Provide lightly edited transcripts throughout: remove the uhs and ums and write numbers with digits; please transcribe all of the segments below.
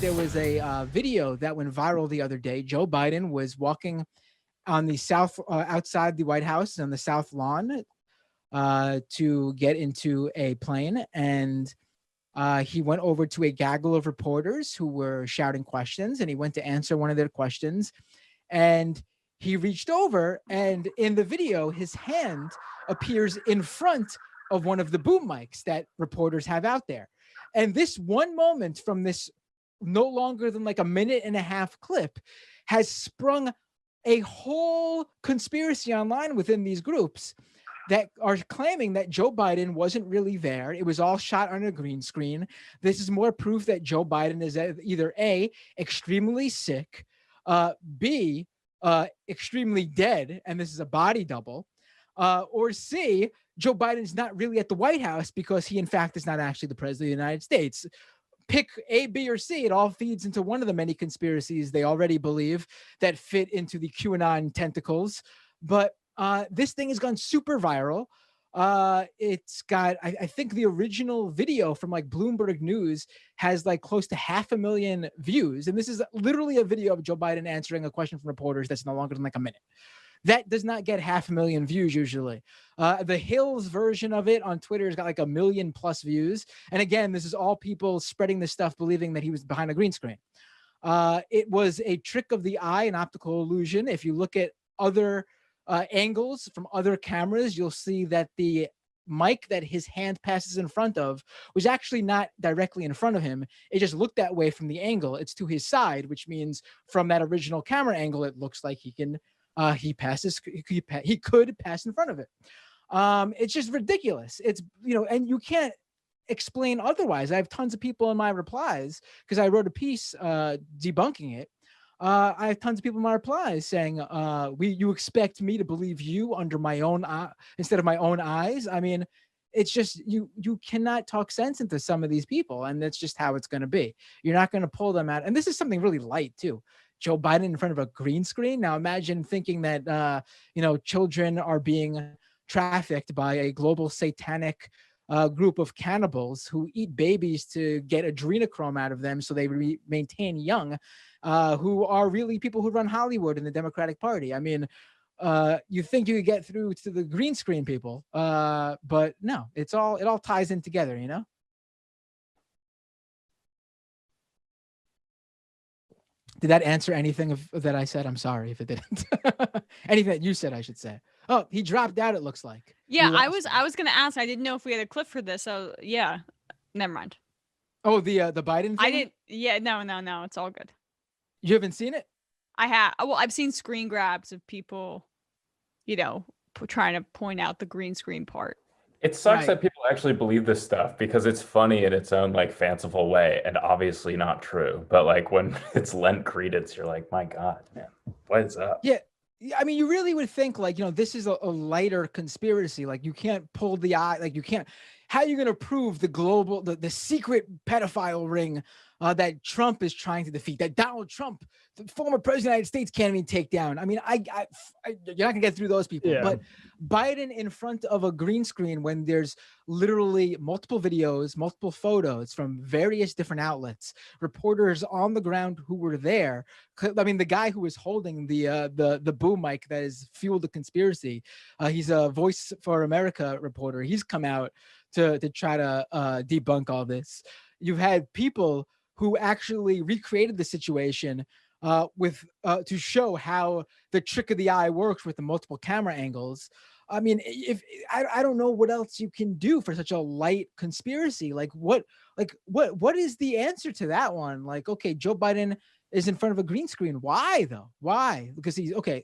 There was a video that went viral the other day. Joe Biden was walking on the outside the White House on the South Lawn to get into a plane, and he went over to a gaggle of reporters who were shouting questions, and he went to answer one of their questions, and he reached over, and in the video, his hand appears in front of one of the boom mics that reporters have out there. And this one moment from this no longer than like a minute and a half clip has sprung a whole conspiracy online within these groups that are claiming that Joe Biden wasn't really there. It was all shot on a green screen. This is more proof that Joe Biden is either A, extremely sick, B, extremely dead, and this is a body double, or C, Joe Biden's not really at the White House because he, in fact, is not actually the president of the United States. Pick A, B, or C. It all feeds into one of the many conspiracies they already believe that fit into the QAnon tentacles. But this thing has gone super viral. It's got, I think the original video from like Bloomberg News has like close to 500,000 views. And this is literally a video of Joe Biden answering a question from reporters that's no longer than like a minute. That does not get 500,000 views usually. The Hills version of it on Twitter has got like 1 million+ views. And again, this is all people spreading this stuff, believing that he was behind a green screen. It was a trick of the eye, an optical illusion. If you look at other angles from other cameras, you'll see that the mic that his hand passes in front of was actually not directly in front of him. It just looked that way from the angle. It's to his side, which means from that original camera angle, it looks like he can he could pass in front of it. It's just ridiculous. It's, and you can't explain otherwise. I have tons of people in my replies because I wrote a piece debunking it. I have tons of people in my replies saying, you expect me to believe you under my own eye instead of my own eyes. I mean, it's just, you cannot talk sense into some of these people, and that's just how it's going to be. You're not going to pull them out. And this is something really light too. Joe Biden in front of a green screen. Now imagine thinking that, children are being trafficked by a global satanic group of cannibals who eat babies to get adrenochrome out of them so they maintain young, who are really people who run Hollywood and the Democratic Party. I mean, you think you could get through to the green screen people, but no, it all ties in together, Did that answer anything that I said? I'm sorry if it didn't. Anything that you said, I should say. Oh, he dropped out, it looks like. Yeah, I was going to ask. I didn't know if we had a clip for this. So yeah, never mind. Oh, the Biden thing? I didn't. Yeah, no. It's all good. You haven't seen it? I have. Well, I've seen screen grabs of people, trying to point out the green screen part. It sucks that people actually believe this stuff because it's funny in its own like fanciful way and obviously not true. But like when it's lent credence, you're like, my God, man, what is up? Yeah. I mean, you really would think like, this is a lighter conspiracy. Like you can't pull the eye, like you can't, how are you going to prove the secret pedophile ring that Trump is trying to defeat, that Donald Trump, the former president of the United States, can't even take down? I mean, you're not gonna get through those people, but Biden in front of a green screen when there's literally multiple videos, multiple photos from various different outlets, reporters on the ground who were there. I mean, the guy who was holding the boom mic that has fueled the conspiracy, he's a Voice for America reporter. He's come out to try to debunk all this. You've had people who actually recreated the situation to show how the trick of the eye works with the multiple camera angles. I mean, I don't know what else you can do for such a light conspiracy. What is the answer to that one? Like, okay, Joe Biden is in front of a green screen. Why though? Why? Because he's okay.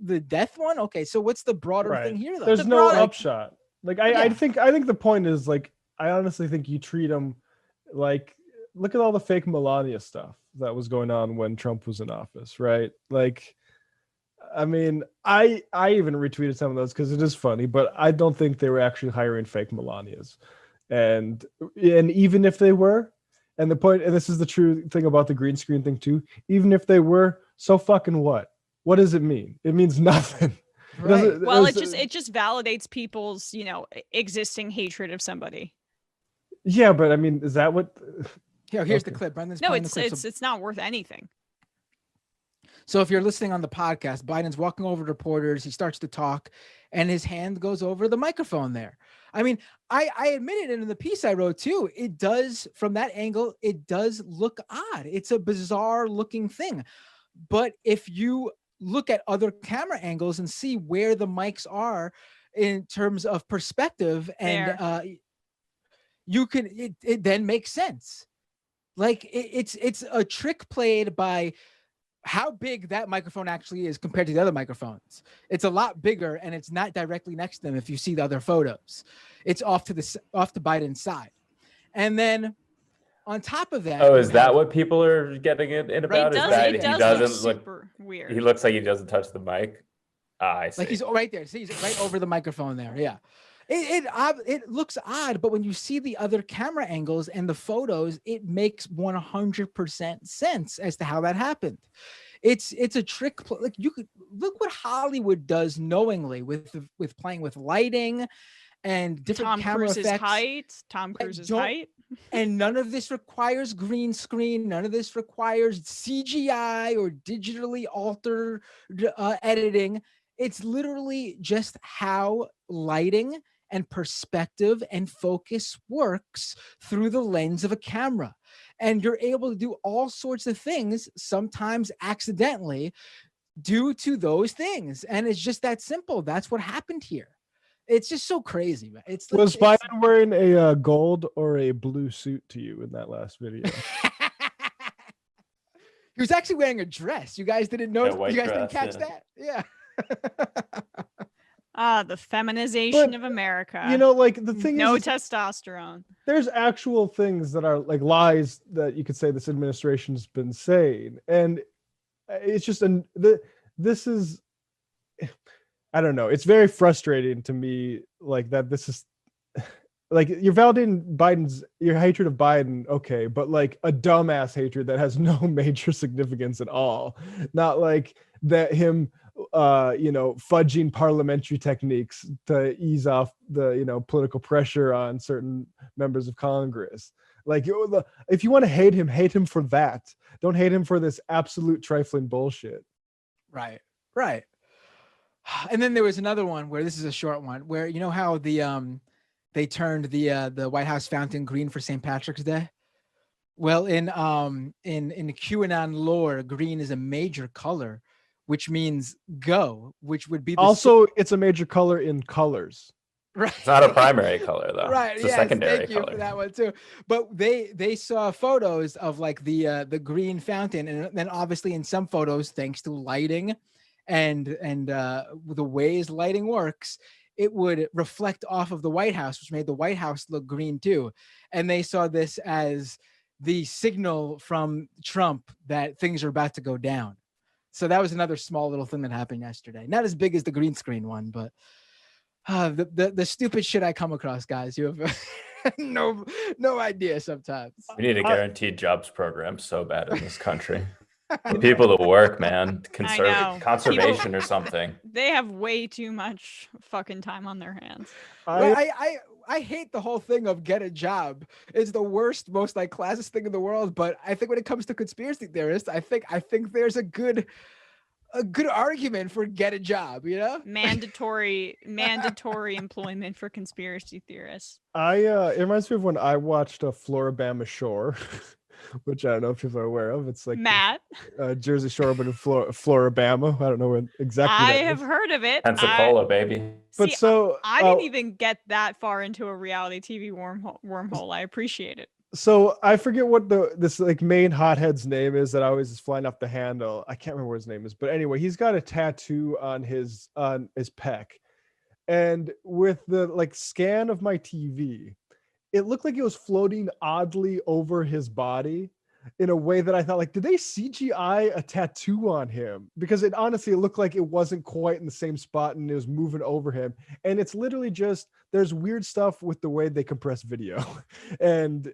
The death one. Okay, so what's the broader thing here though? There's no upshot. Like I think the point is like, I honestly think you treat him like, look at all the fake Melania stuff that was going on when Trump was in office, right? Like, I mean, I even retweeted some of those because it is funny, but I don't think they were actually hiring fake Melanias. And even if they were, and the point, and this is the true thing about the green screen thing too, even if they were, so fucking what? What does it mean? It means nothing. Right. Well, it just validates people's, existing hatred of somebody. Yeah, but I mean, is that what... Here's the Okay. clip. Brendan's No, playing the clip. it's not worth anything. So if you're listening on the podcast, Biden's walking over to reporters. He starts to talk, and his hand goes over the microphone there. I mean, I admit it in the piece I wrote too. It does, from that angle, it does look odd. It's a bizarre looking thing. But if you look at other camera angles and see where the mics are in terms of perspective, and you can, it then makes sense. Like it's a trick played by how big that microphone actually is compared to the other microphones. It's a lot bigger, and it's not directly next to them. If you see the other photos, it's off to Biden's side. And then on top of that, Oh, is that what people are getting it about? It Is does, that it he does doesn't look look? super weird. He looks like he doesn't touch the mic. I see. like he's right there. See, he's right over the microphone there. Yeah. It looks odd, but when you see the other camera angles and the photos, it makes 100% sense as to how that happened. It's a trick. Like you could look what Hollywood does knowingly with playing with lighting and different Tom camera Cruise's effects. height. Tom Cruise's height. And none of this requires green screen. None of this requires CGI or digitally altered editing. It's literally just how lighting and perspective and focus works through the lens of a camera. And you're able to do all sorts of things, sometimes accidentally, due to those things. And it's just that simple. That's what happened here. It's just so crazy, man. Was Biden wearing a gold or a blue suit to you in that last video? He was actually wearing a dress. You guys didn't notice? white You guys dress, didn't catch yeah. that? Yeah. The feminization But, of America. You know, like the thing no is, testosterone. there's actual things that are like lies that you could say this administration's been saying, and it's just this is, I don't know, it's very frustrating to me, like that this is like you're validating your hatred of Biden, okay, but like a dumbass hatred that has no major significance at all. Not like that him fudging parliamentary techniques to ease off the political pressure on certain members of Congress. Like, if you want to hate him for that. Don't hate him for this absolute trifling bullshit. Right. And then there was another one where, this is a short one, where you know how they turned the White House fountain green for St. Patrick's Day. Well, in QAnon lore, green is a major color, which means go, which would be It's a major color in colors. Right. It's not a primary color though. Right. It's a Yes, secondary thank you color. for that one too. But they saw photos of like the green fountain, and then obviously in some photos, thanks to lighting and the ways lighting works, it would reflect off of the White House, which made the White House look green too. And they saw this as the signal from Trump that things are about to go down. So that was another small little thing that happened yesterday. Not as big as the green screen one, but the stupid shit I come across, guys. You have no idea sometimes. We need a guaranteed jobs program so bad in this country. For people to work, man. I know. Conservation or something. They have way too much fucking time on their hands. I hate the whole thing of get a job. It's the worst, most like classist thing in the world. But I think when it comes to conspiracy theorists, I think there's a good argument for get a job, Mandatory employment for conspiracy theorists. It reminds me of when I watched Floribama Shore, which I don't know if people are aware of. It's like Matt, Jersey Shore, but in Floribama. I don't know when exactly. I have heard of it. Pensacola, baby. But See, so I didn't even get that far into a reality TV wormhole. I appreciate it. So I forget what this like main hothead's name is that always is flying off the handle. I can't remember what his name is, but anyway, he's got a tattoo on his pec, and with the like scan of my TV, it looked like it was floating oddly over his body in a way that I thought, like, did they CGI a tattoo on him? Because it honestly looked like it wasn't quite in the same spot and it was moving over him. And it's literally just, there's weird stuff with the way they compress video. and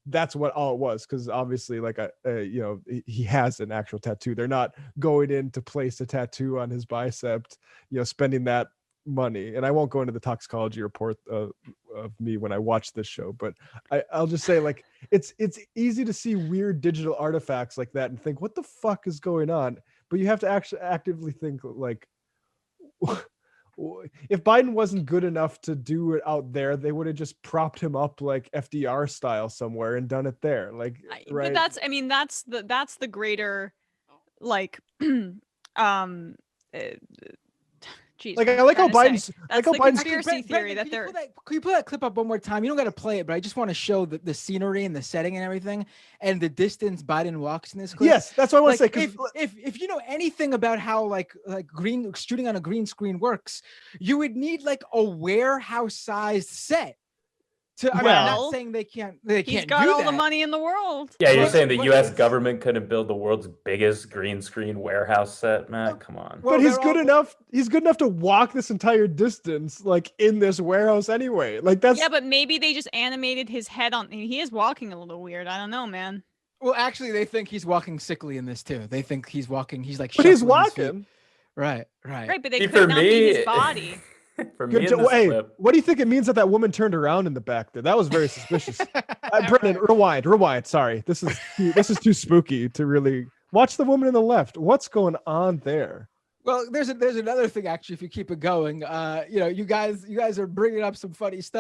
that's what all it was. Because obviously, like, he has an actual tattoo. They're not going in to place a tattoo on his bicep, spending that money, and I won't go into the toxicology report of me when I watch this show, but I'll just say, like, it's easy to see weird digital artifacts like that and think, what the fuck is going on? But you have to actually actively think, like, if Biden wasn't good enough to do it out there, they would have just propped him up like FDR style somewhere and done it there. Like, right? But that's the greater, like, geez, Like, I like how Biden's that's how the Biden's conspiracy theory that can you they're. can you pull that clip up one more time? You don't got to play it, but I just want to show the scenery and the setting and everything, and the distance Biden walks in this clip. Yes, that's what I want to Like, say. if you know anything about how like green shooting on a green screen works, you would need like a warehouse sized set. I'm Well, not saying they can't. He's got do all that. the money in the world. Yeah, you're But- saying the but U.S. it's- government couldn't build the world's biggest green screen warehouse set, Matt? Come on. Well, But he's they're good all- enough. He's good enough to walk this entire distance, like, in this warehouse anyway. Like, that's Yeah, but maybe they just animated his head on. He is walking a little weird. I don't know, man. Well, actually, they think he's walking sickly in this too. They think he's walking. He's like. but he's shuffling his feet. walking. Right. Right, but they See, could not be his body. For me, Good in this hey, clip, what do you think it means that woman turned around in the back there? That was very suspicious. Brendan, rewind. Sorry, this is too spooky to really watch the woman in the left. What's going on there? Well, there's another thing actually. If you keep it going, you guys are bringing up some funny stuff.